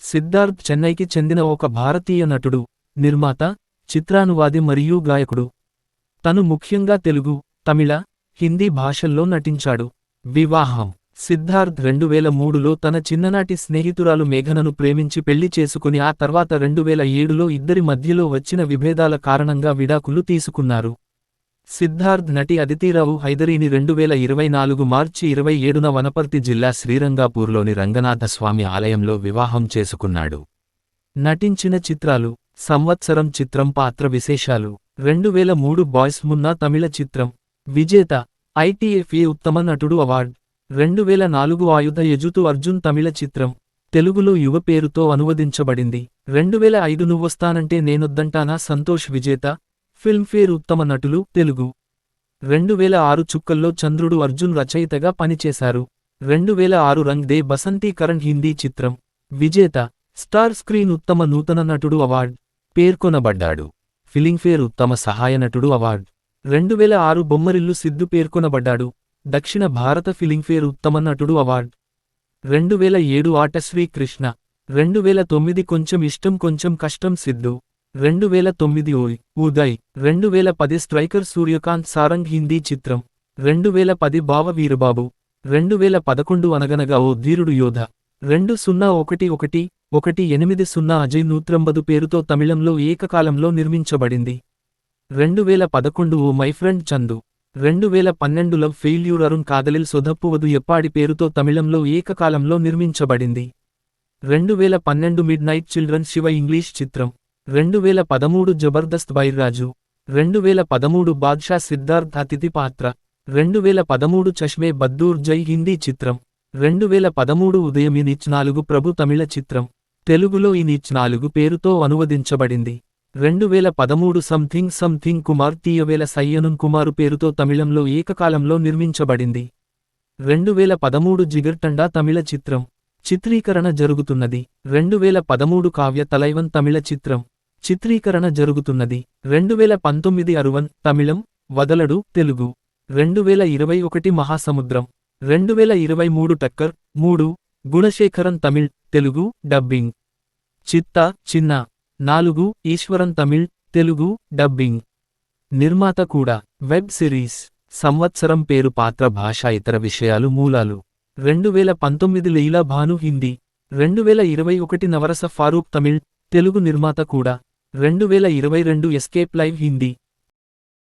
సిద్ధార్థ్ చెన్నైకి చెందిన ఒక భారతీయ నటుడు, నిర్మాత, చిత్రానువాది మరియు గాయకుడు. తను ముఖ్యంగా తెలుగు, తమిళ, హిందీ భాషల్లో నటించాడు. వివాహం. సిద్ధార్థ్ 2003లో తన చిన్ననాటి స్నేహితురాలు మేఘనను ప్రేమించి పెళ్లి చేసుకుని ఆ తర్వాత 2007లో ఇద్దరి మధ్యలో వచ్చిన విభేదాల కారణంగా విడాకులు తీసుకున్నారు. సిద్ధార్థ్ నటి అదితిరావు హైదరీని 2024 మార్చి 27న వనపర్తి జిల్లా శ్రీరంగాపూర్లోని రంగనాథస్వామి ఆలయంలో వివాహం చేసుకున్నాడు. నటించిన చిత్రాలు: సంవత్సరం చిత్రం పాత్ర విశేషాలు: 2003 బాయ్స్ మున్నా తమిళ చిత్రం, విజేత, ITFA ఉత్తమ నటుడు అవార్డ్. 2004 ఆయుధ యజుతు అర్జున్ తమిళ చిత్రం, తెలుగులో యువ పేరుతో అనువదించబడింది. 2005 నువ్వొస్తానంటే నేనొద్దంటానా సంతోష్ విజేత, ఫిల్మ్ఫేర్ ఉత్తమ నటులు, తెలుగు. 2006 చుక్కల్లో చంద్రుడు అర్జున్ రచయితగా పనిచేశారు. 2006 రంగ్ దే బసంతీ కరణ్ హిందీ చిత్రం, విజేత, స్టార్ స్క్రీన్ ఉత్తమ నూతన నటుడు అవార్డ్ పేర్కొనబడ్డాడు. ఫిలింఫేర్ ఉత్తమ సహాయ నటుడు అవార్డ్. 2006 బొమ్మరిల్లు సిద్ధు పేర్కొనబడ్డాడు. దక్షిణ భారత ఫిలింఫేర్ ఉత్తమ నటుడు అవార్డ్. 2007 ఆటశ్రీ కృష్ణ. 2009 కొంచెం ఇష్టం కొంచెం కష్టం సిద్ధు. 2009 ఓయ్ ఉదయ్. 2010 స్ట్రైకర్ సూర్యకాంత్ సారంగ్ హిందీ చిత్రం. 2010 బావ వీరబాబు. 2011 అనగనగా ఓ ధీరుడు యోధ. 2011-180 అజయ్ నూత్రంబదు పేరుతో తమిళంలో ఏకకాలంలో నిర్మించబడింది. 2011 oh my friend Chandu. 2012 love failure Arun Kadhalil Sodhappuvadhu Yeppadi పేరుతో తమిళంలో ఏకకాలంలో నిర్మించబడింది. 2012 midnight children Shiva English చిత్రం. 2013 జబర్దస్త్ బైర్రాజు. 2013 బాద్షా సిద్ధార్థ్ అతిథి పాత్ర. 2013 చష్మే బద్దూర్ జై హిందీ చిత్రం. 2013 ఉదయం ఈ నీచ్ 4 ప్రభు తమిళ చిత్రం, తెలుగులో ఈ నీచ్ 4 పేరుతో అనువదించబడింది. 2013 సంథింగ్ కుమార్ తీయవేల సయ్యనున్ కుమారు పేరుతో తమిళంలో ఏకకాలంలో నిర్మించబడింది. 2013 జిగర్టండా తమిళ చిత్రం, చిత్రీకరణ జరుగుతున్నది. 2013 కావ్య తలైవన్ తమిళ చిత్రం, చిత్రీకరణ జరుగుతున్నది. 2019 అరువన్ తమిళం, వదలడు తెలుగు. 2021 మహాసముద్రం. 2023 టక్కర్ 3 గుణశేఖరన్ తమిళ్, తెలుగు డబ్బింగ్. చిత్తా చిన్న 4 ఈశ్వరన్ తమిళ్, తెలుగు డబ్బింగ్. నిర్మాత కూడా. Web series. సంవత్సరం పేరు పాత్ర భాష ఇతర విషయాలు మూలాలు. 2019 లీలా భాను హిందీ. 2021 నవరస ఫారూక్ తమిళ్, తెలుగు నిర్మాత కూడా. 2022 ఎస్కేప్ లైవ్ హిందీ.